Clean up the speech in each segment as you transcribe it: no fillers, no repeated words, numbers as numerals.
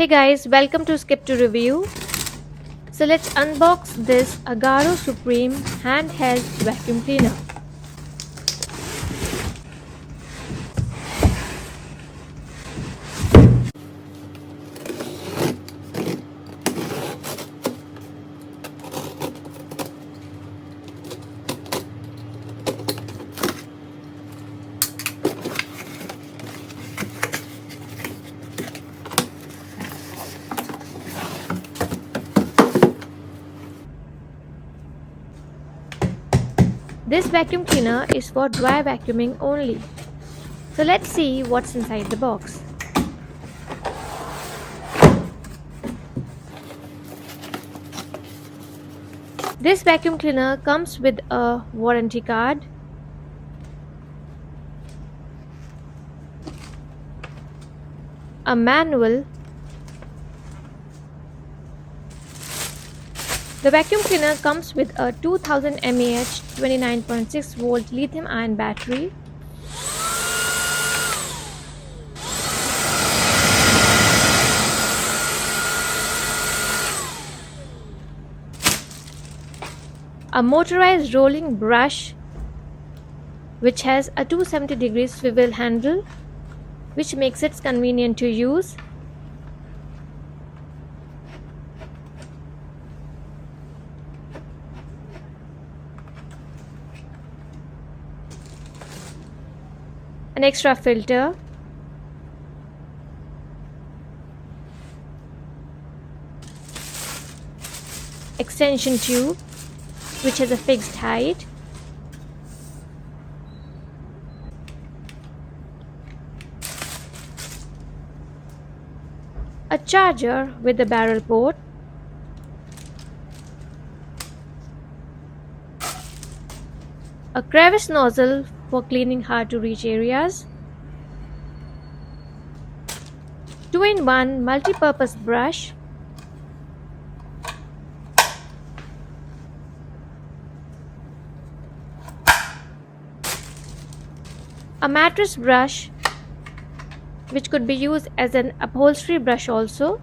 Hey guys, welcome to Skip to Review. So let's unbox this Agaro Supreme handheld vacuum cleaner. This vacuum cleaner is for dry vacuuming only. So let's see what's inside the box. This vacuum cleaner comes with a warranty card, a manual. The vacuum cleaner comes with a 2000 mAh 29.6 volt lithium ion battery, a motorized rolling brush which has a 270-degree swivel handle which makes it convenient to use, an extra filter, extension tube which has a fixed height, a charger with a barrel port, a crevice nozzle for cleaning hard to reach areas, 2-in-1 multi-purpose brush, a mattress brush which could be used as an upholstery brush also,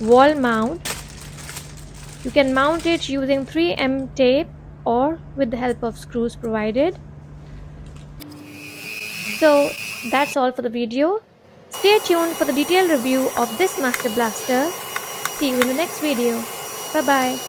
wall mount. You can mount it using 3M tape or with the help of screws provided. So that's all for the video. Stay tuned for the detailed review of this Master Blaster. See you in the next video. Bye bye.